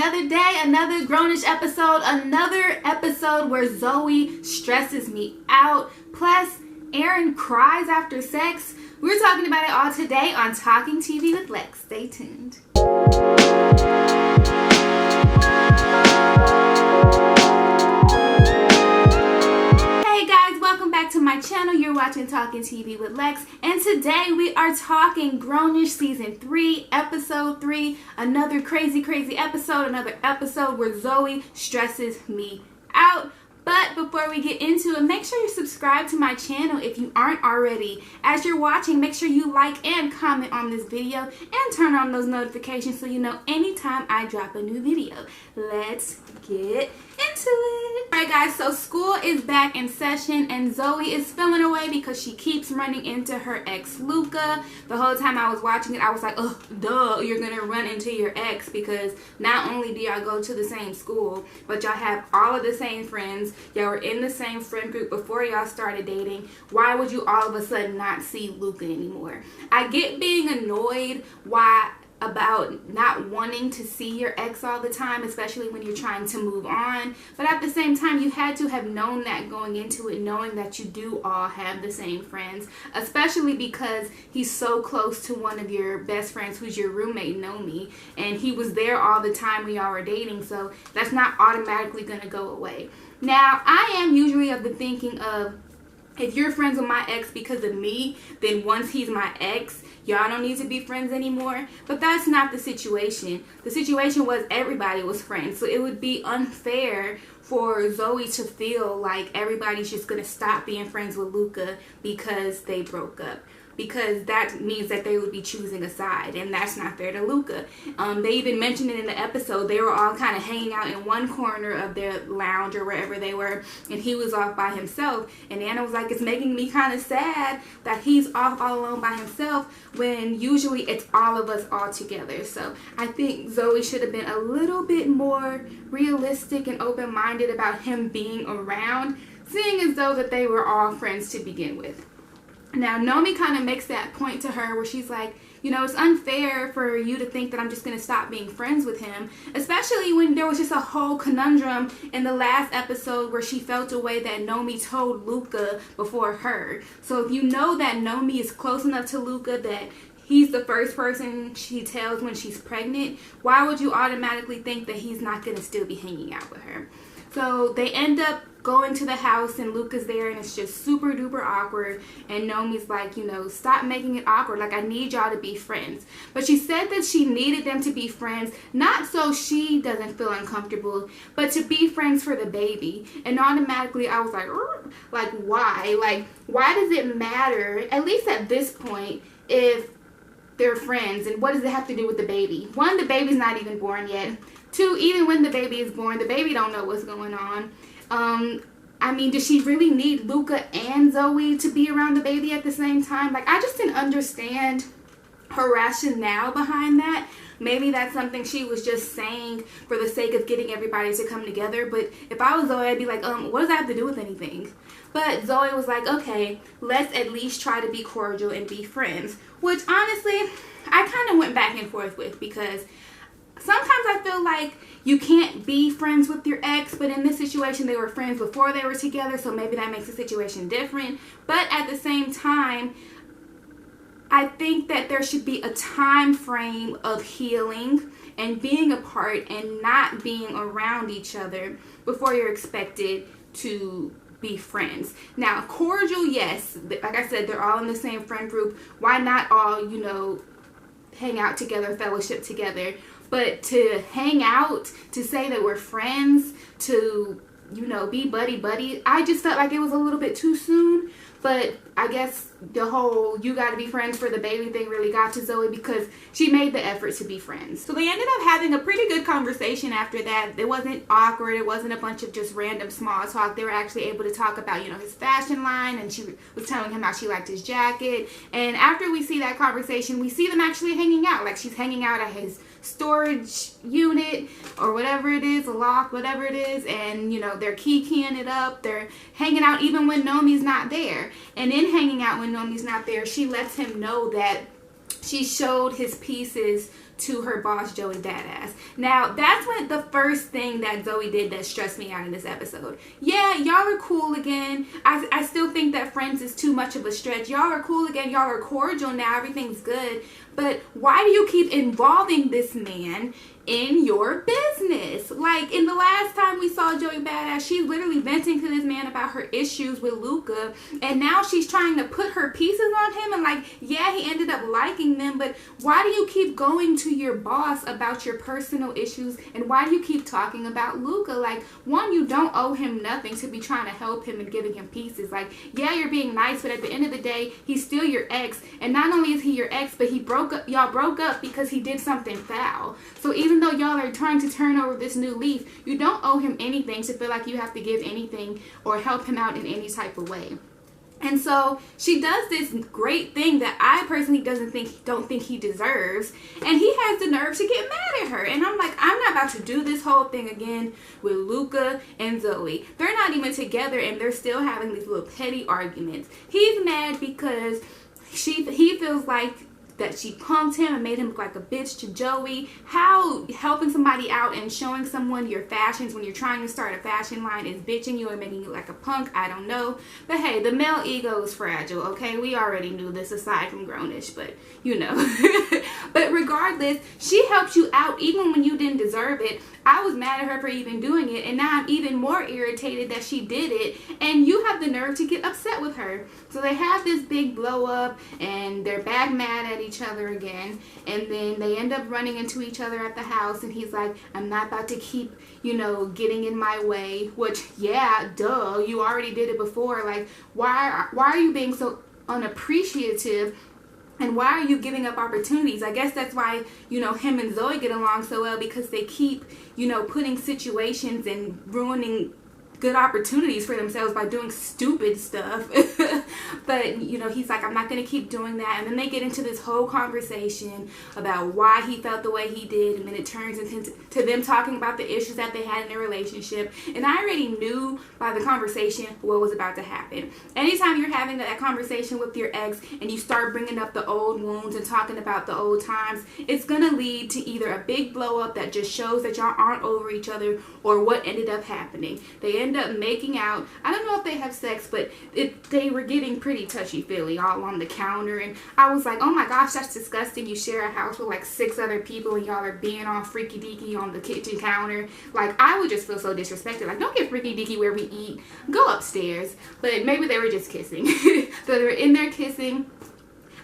another day, another Grownish episode, another episode where Zoey stresses me out. Plus, Aaron cries after sex. We're talking about it all today on Talking TV with Lex. Stay tuned. Hey guys, welcome back to my channel. You're watching Talking TV with Lex, and today we are talking Grownish Season 3, Episode 3. Another crazy episode, another episode where Zoey stresses me out. But before we get into it, make sure you subscribe to my channel if you aren't already. As you're watching, make sure you like and comment on this video and turn on those notifications so you know anytime I drop a new video. Let's get into it. Alright guys, so school is back in session and Zoey is feeling away because she keeps running into her ex Luka. The whole time I was watching it, I was like, oh, duh, you're gonna run into your ex because not only do y'all go to the same school, but y'all have all of the same friends. Y'all were in the same friend group before y'all started dating. Why would you all of a sudden not see Luka anymore? I get being annoyed about not wanting to see your ex all the time, especially when you're trying to move on. But at the same time, you had to have known that going into it, knowing that you do all have the same friends, especially because he's so close to one of your best friends who's your roommate, Nomi, and he was there all the time when y'all were dating, so that's not automatically going to go away. Now, I am usually of the thinking of, if you're friends with my ex because of me, then once he's my ex, y'all don't need to be friends anymore. But that's not the situation. The situation was everybody was friends. So it would be unfair for Zoey to feel like everybody's just going to stop being friends with Luka because they broke up. Because that means that they would be choosing a side, and that's not fair to Luka. They even mentioned it in the episode. They were all kind of hanging out in one corner of their lounge or wherever they were, and he was off by himself. And Anna was like, it's making me kind of sad that he's off all alone by himself when usually it's all of us all together. So I think Zoey should have been a little bit more realistic and open-minded about him being around, seeing as though that they were all friends to begin with. Now, Nomi kind of makes that point to her where she's like, you know, it's unfair for you to think that I'm just going to stop being friends with him, especially when there was just a whole conundrum in the last episode where she felt a way that Nomi told Luka before her. So if you know that Nomi is close enough to Luka that he's the first person she tells when she's pregnant, why would you automatically think that he's not going to still be hanging out with her? So they end up going to the house and Luka's there and it's just super duper awkward, and Nomi's like, you know, stop making it awkward, like I need y'all to be friends. But she said that she needed them to be friends, not so she doesn't feel uncomfortable, but to be friends for the baby. And automatically I was like why? Like, why does it matter, at least at this point, if they're friends, and what does it have to do with the baby? One, the baby's not even born yet. Two, even when the baby is born, the baby don't know what's going on. I mean, does she really need Luka and Zoey to be around the baby at the same time? Like, I just didn't understand her rationale behind that. Maybe that's something she was just saying for the sake of getting everybody to come together. But if I was Zoey, I'd be like, what does that have to do with anything? But Zoey was like, okay, let's at least try to be cordial and be friends. Which, honestly, I kind of went back and forth with, because sometimes I feel like you can't be friends with your ex, but in this situation they were friends before they were together, so maybe that makes the situation different. But at the same time, I think that there should be a time frame of healing and being apart and not being around each other before you're expected to be friends. Now, cordial, yes, like I said, they're all in the same friend group. Why not all, you know, hang out together, fellowship together? But to hang out, to say that we're friends, to, you know, be buddy-buddy, I just felt like it was a little bit too soon. But I guess the whole you gotta be friends for the baby thing really got to Zoey because she made the effort to be friends. So they ended up having a pretty good conversation after that. It wasn't awkward. It wasn't a bunch of just random small talk. They were actually able to talk about, you know, his fashion line, and she was telling him how she liked his jacket. And after we see that conversation, we see them actually hanging out. Like, she's hanging out at his storage unit or whatever it is, a loft, whatever it is, and, you know, they're keying it up. They're hanging out even when Nomi's not there. And in hanging out when Nomi's not there, she lets him know that she showed his pieces to her boss, Joey Badass. Now, that's when the first thing that Zoey did that stressed me out in this episode. Yeah, y'all are cool again. I still think that friends is too much of a stretch. Y'all are cool again. Y'all are cordial now. Everything's good. But why do you keep involving this man in your business? Like, in the last time we saw Joey Badass, she's literally venting to this man about her issues with Luka, and now she's trying to put her pieces on him, and like, yeah, he ended up liking them, but why do you keep going to your boss about your personal issues, and why do you keep talking about Luka? Like, one, you don't owe him nothing to be trying to help him and giving him pieces. Like, yeah, you're being nice, but at the end of the day, he's still your ex, and not only is he your ex, but y'all broke up because he did something foul. So even though y'all are trying to turn over this new leaf, you don't owe him anything to feel like you have to give anything or help him out in any type of way. And so she does this great thing that I personally don't think he deserves, and he has the nerve to get mad at her. And I'm like, I'm not about to do this whole thing again with Luka and Zoey. They're not even together, and they're still having these little petty arguments. He's mad because he feels like that she punked him and made him look like a bitch to Joey. How helping somebody out and showing someone your fashions when you're trying to start a fashion line is bitching you and making you like a punk? I don't know. But hey, the male ego is fragile, okay? We already knew this aside from Grownish, but you know. But regardless, she helped you out even when you didn't deserve it. I was mad at her for even doing it, and now I'm even more irritated that she did it, and you have the nerve to get upset with her. So they have this big blow up, and they're back mad at each other again, and then they end up running into each other at the house, and he's like, I'm not about to keep, you know, getting in my way, which, yeah, duh, you already did it before. Like, why are you being so unappreciative? And why are you giving up opportunities? I guess that's why, you know, him and Zoey get along so well, because they keep, you know, putting situations and ruining good opportunities for themselves by doing stupid stuff. But, you know, he's like, I'm not going to keep doing that. And then they get into this whole conversation about why he felt the way he did. And then it turns into them talking about the issues that they had in their relationship. And I already knew by the conversation what was about to happen. Anytime you're having that conversation with your ex and you start bringing up the old wounds and talking about the old times, it's going to lead to either a big blow up that just shows that y'all aren't over each other, or what ended up happening. They end up making out. I don't know if they have sex, but they were getting pretty touchy-feely all on the counter, and I was like, oh my gosh, that's disgusting. You share a house with like 6 other people and y'all are being all freaky-deaky on the kitchen counter. Like, I would just feel so disrespected. Like, don't get freaky-deaky where we eat. Go upstairs. But maybe they were just kissing. So they were in there kissing.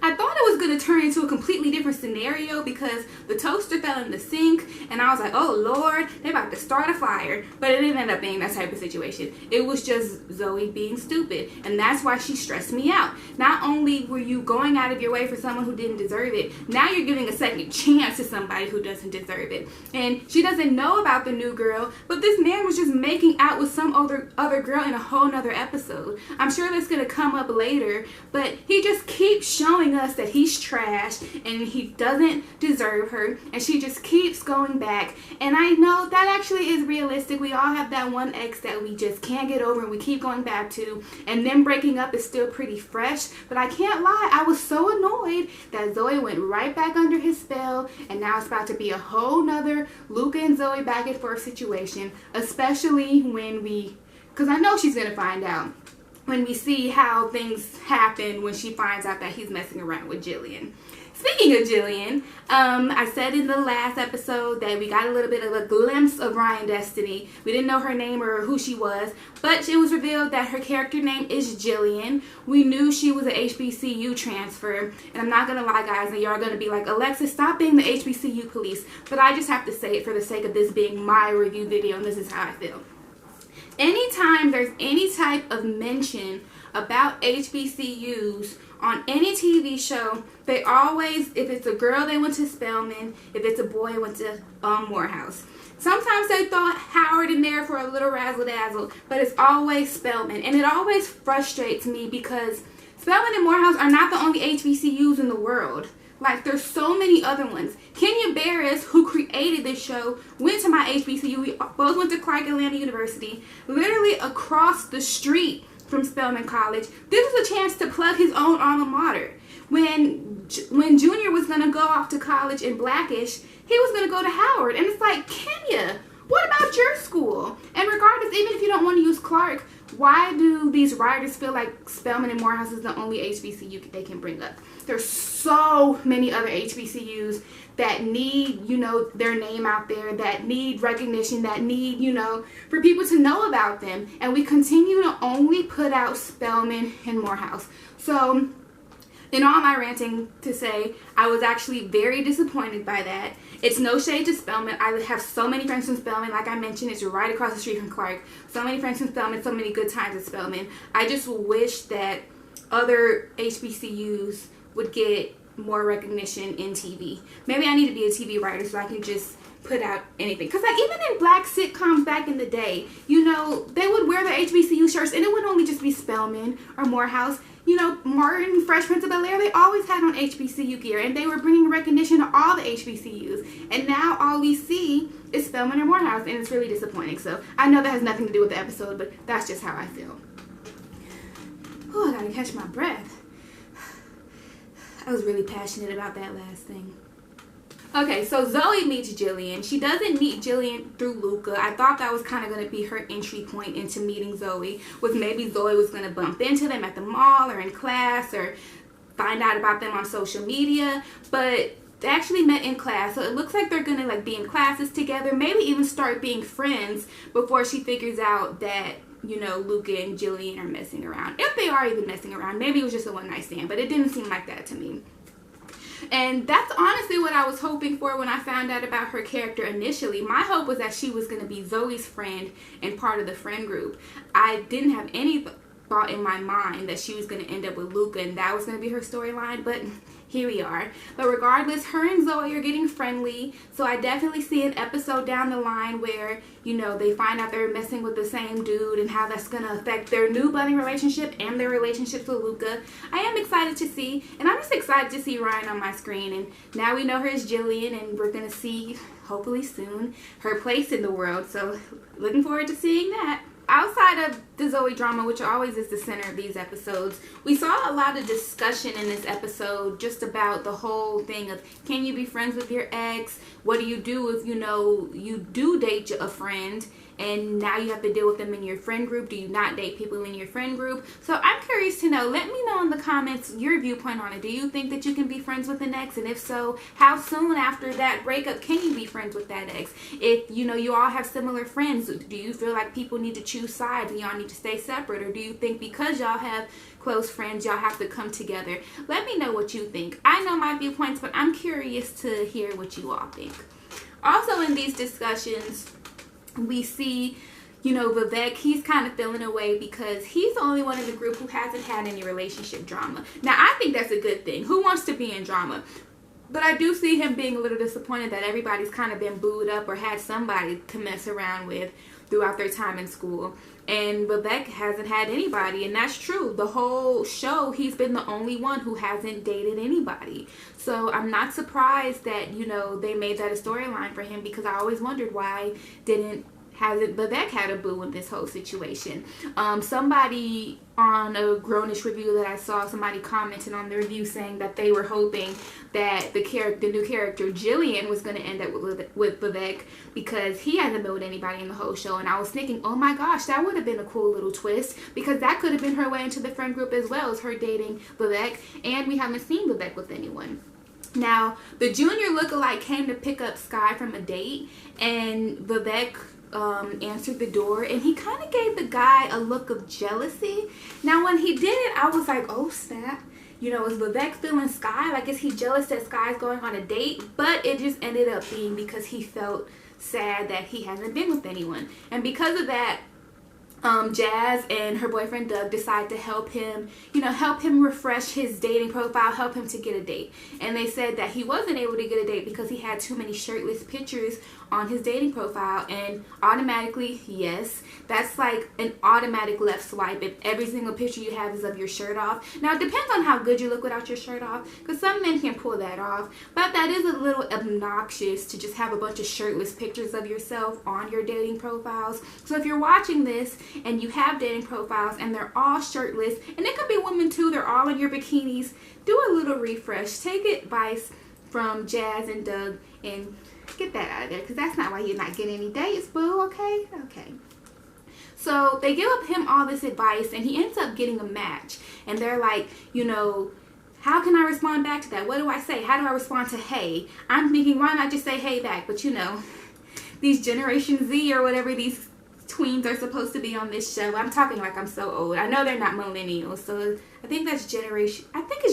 I thought it was going to turn into a completely different scenario because the toaster fell in the sink, and I was like, oh Lord, they're about to start a fire. But it didn't end up being that type of situation. It was just Zoey being stupid, and that's why she stressed me out. Not only were you going out of your way for someone who didn't deserve it, now you're giving a second chance to somebody who doesn't deserve it. And she doesn't know about the new girl, but this man was just making out with some other girl in a whole nother episode. I'm sure that's going to come up later, but he just keeps showing us that he's trash and he doesn't deserve her, and she just keeps going back. And I know that actually is realistic. We all have that one ex that we just can't get over and we keep going back to, and them breaking up is still pretty fresh. But I can't lie, I was so annoyed that Zoey went right back under his spell, and now it's about to be a whole nother Luka and Zoey back and forth situation, especially when because I know she's gonna find out when we see how things happen when she finds out that he's messing around with Jillian. Speaking of Jillian, I said in the last episode that we got a little bit of a glimpse of Ryan Destiny. We didn't know her name or who she was, but it was revealed that her character name is Jillian. We knew she was an HBCU transfer, and I'm not going to lie, guys, and y'all going to be like, Alexa, stop being the HBCU police, but I just have to say it for the sake of this being my review video, and this is how I feel. Anytime there's any type of mention about HBCUs on any TV show, they always, if it's a girl, they went to Spelman. If it's a boy, they went to Morehouse. Sometimes they throw Howard in there for a little razzle-dazzle, but it's always Spelman. And it always frustrates me because Spelman and Morehouse are not the only HBCUs in the world. Like, there's so many other ones. Kenya Barris, who created this show, went to my HBCU. We both went to Clark Atlanta University, literally across the street from Spelman College. This was a chance to plug his own alma mater. When Junior was going to go off to college in Blackish, he was going to go to Howard. And it's like, Kenya, what about your school? And regardless, even if you don't want to use Clark, why do these writers feel like Spelman and Morehouse is the only HBCU they can bring up? There's so many other HBCUs that need, their name out there, that need recognition, that need, for people to know about them. And we continue to only put out Spelman and Morehouse. So, in all my ranting to say, I was actually very disappointed by that. It's no shade to Spelman. I have so many friends from Spelman. Like I mentioned, it's right across the street from Clark. So many friends from Spelman, so many good times at Spelman. I just wish that other HBCUs would get more recognition in TV. Maybe I need to be a TV writer so I can just put out anything. Because like even in black sitcoms back in the day, they would wear their HBCU shirts and it would only just be Spelman or Morehouse. Martin, Fresh Prince of Bel-Air, they always had on HBCU gear, and they were bringing recognition to all the HBCUs. And now all we see is Spelman or Morehouse, and it's really disappointing. So I know that has nothing to do with the episode, but that's just how I feel. Oh, I gotta catch my breath. I was really passionate about that last thing. Okay, so Zoey meets Jillian. She doesn't meet Jillian through Luka. I thought that was kind of going to be her entry point into meeting Zoey, was maybe Zoey was going to bump into them at the mall or in class or find out about them on social media, but they actually met in class. So it looks like they're going to like be in classes together, maybe even start being friends before she figures out that Luka and Jillian are messing around. If they are even messing around, maybe it was just a one-night stand, but it didn't seem like that to me. And that's honestly what I was hoping for when I found out about her character initially. My hope was that she was going to be Zoey's friend and part of the friend group. I didn't have any thought in my mind that she was going to end up with Luka and that was going to be her storyline, but here we are. But regardless, her and Zoey are getting friendly, so I definitely see an episode down the line where, they find out they're messing with the same dude and how that's going to affect their new budding relationship and their relationships with Luka. I am excited to see, and I'm just excited to see Ryan on my screen, and now we know her as Jillian, and we're going to see, hopefully soon, her place in the world, so looking forward to seeing that. Outside of the Zoey drama, which always is the center of these episodes, we saw a lot of discussion in this episode just about the whole thing of, can you be friends with your ex? What do you do if you do date a friend and now you have to deal with them in your friend group? Do you not date people in your friend group? So I'm curious to know. Let me know in the comments your viewpoint on it. Do you think that you can be friends with an ex? And if so, how soon after that breakup can you be friends with that ex? If you all have similar friends, do you feel like people need to choose sides and y'all need to stay separate? Or do you think because y'all have close friends, y'all have to come together? Let me know what you think. I know my viewpoints, but I'm curious to hear what you all think. Also in these discussions, we see, Vivek, he's kind of feeling away because he's the only one in the group who hasn't had any relationship drama. Now, I think that's a good thing. Who wants to be in drama? But I do see him being a little disappointed that everybody's kind of been booed up or had somebody to mess around with throughout their time in school. And Vivek hasn't had anybody, and that's true. The whole show, he's been the only one who hasn't dated anybody. So I'm not surprised that, they made that a storyline for him, because I always wondered why hasn't Vivek had a boo in this whole situation. Somebody on a Grownish review that I saw, somebody commented on the review saying that they were hoping that the new character Jillian was going to end up with Vivek because he hasn't been with anybody in the whole show. And I was thinking, oh my gosh, that would have been a cool little twist, because that could have been her way into the friend group as well, as her dating Vivek, and we haven't seen Vivek with anyone. Now, the junior lookalike came to pick up Sky from a date, and Vivek answered the door, and he kind of gave the guy a look of jealousy. Now, when he did it, I was like, oh snap. Is Vivek feeling Sky? Like, is he jealous that Sky's going on a date? But it just ended up being because he felt sad that he hasn't been with anyone. And because of that, Jazz and her boyfriend Doug decide to help him, help him refresh his dating profile, help him to get a date. And they said that he wasn't able to get a date because he had too many shirtless pictures on his dating profile, and automatically, yes, that's like an automatic left swipe if every single picture you have is of your shirt off. Now, it depends on how good you look without your shirt off, because some men can pull that off, but that is a little obnoxious to just have a bunch of shirtless pictures of yourself on your dating profiles. So if you're watching this and you have dating profiles and they're all shirtless, and it could be women too, they're all in your bikinis, do a little refresh. Take advice from Jazz and Doug and get that out of there, because that's not why you're not getting any dates, boo. Okay. So they give up him all this advice, and he ends up getting a match, and they're like, you know, how can I respond back to that? What do I say? How do I respond to hey? I'm thinking, why not just say hey back? But you know, these Generation Z or whatever these tweens are supposed to be on this show. I'm talking like I'm so old. I know they're not millennials, so I think it's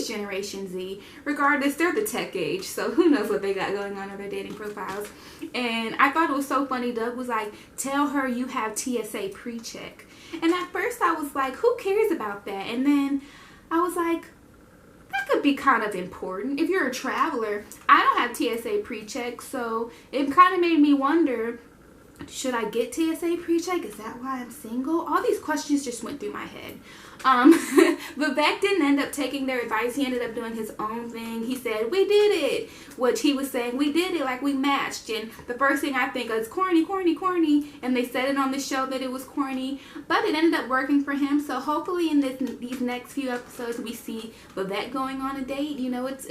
Generation Z. Regardless, they're the tech age, so who knows what they got going on in their dating profiles. And I thought it was so funny. Doug was like, tell her you have TSA pre-check. And at first I was like, who cares about that? And then I was like, that could be kind of important. If you're a traveler, I don't have TSA pre-check, so it kind of made me wonder, should I get TSA pre-check? Is that why I'm single? All these questions just went through my head. Vivek didn't end up taking their advice. He ended up doing his own thing. He said, we did it. Which he was saying, we did it, like we matched. And the first thing I think is corny. And they said it on the show that it was corny. But it ended up working for him. So hopefully in these next few episodes we see Vivek going on a date. You know, it'll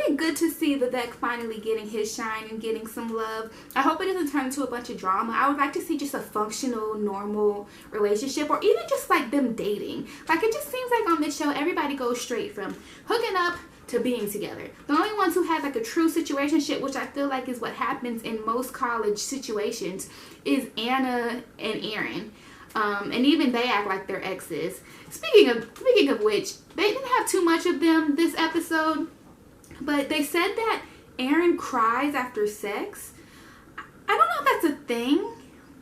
be good to see Vivek finally getting his shine and getting some love. I hope it doesn't turn into a bunch of drama. I would like to see just a functional, normal relationship, or even just like them dating. Like, it just seems like on this show, everybody goes straight from hooking up to being together. The only ones who have like a true situationship, which I feel like is what happens in most college situations, is Anna and Aaron. And even they act like they're exes. Speaking of which, they didn't have too much of them this episode. But they said that Aaron cries after sex. I don't know if that's a thing,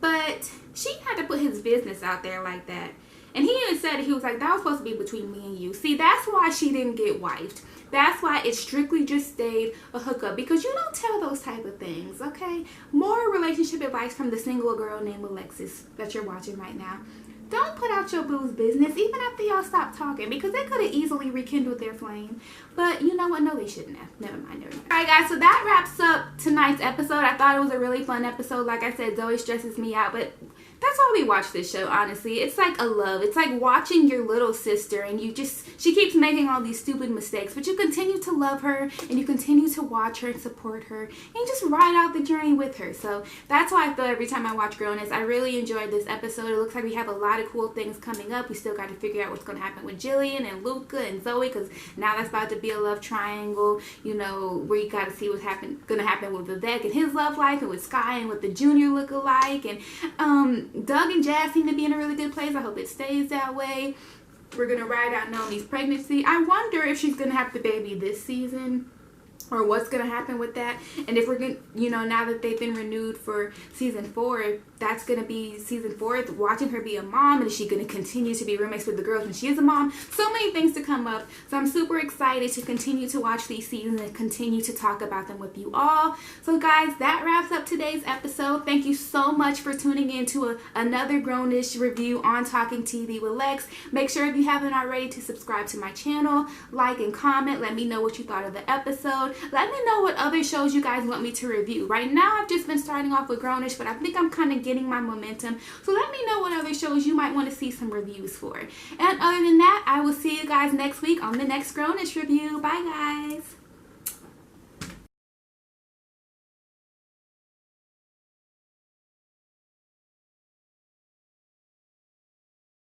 but she had to put his business out there like that. And he even said, he was like, that was supposed to be between me and you. See, that's why she didn't get wifed. That's why it strictly just stayed a hookup, because you don't tell those type of things, okay? More relationship advice from the single girl named Alexis that you're watching right now. Don't put out your boo's business, even after y'all stop talking, because they could have easily rekindled their flame. But you know what? No, they shouldn't have. Never mind. Alright, guys, so that wraps up tonight's episode. I thought it was a really fun episode. Like I said, Zoey stresses me out, but that's why we watch this show, honestly. It's like a love. It's like watching your little sister, and she keeps making all these stupid mistakes, but you continue to love her, and you continue to watch her and support her, and you just ride out the journey with her. So that's why I feel every time I watch Grownish. I really enjoyed this episode. It looks like we have a lot of cool things coming up. We still got to figure out what's going to happen with Jillian and Luka and Zoey, because now that's about to be a love triangle, you know, where you got to see what's going to happen with Vivek and his love life, and with Sky and what the junior look alike, and Doug and Jazz seem to be in a really good place. I hope it stays that way. We're going to ride out Naomi's pregnancy. I wonder if she's going to have the baby this season, or what's going to happen with that. And if we're going to, you know, now that they've been renewed for season 4, that's going to be season 4, watching her be a mom, and is she going to continue to be roommates with the girls when she is a mom? So many things to come up. So I'm super excited to continue to watch these seasons and continue to talk about them with you all. So guys, that wraps up today's episode. Thank you so much for tuning in to another Grownish review on Talking TV with Lex. Make sure, if you haven't already, to subscribe to my channel, like and comment. Let me know what you thought of the episode. Let me know what other shows you guys want me to review. Right now, I've just been starting off with Grownish, but I think I'm kind of getting my momentum. So let me know what other shows you might want to see some reviews for. And other than that, I will see you guys next week on the next Grownish review. Bye, guys.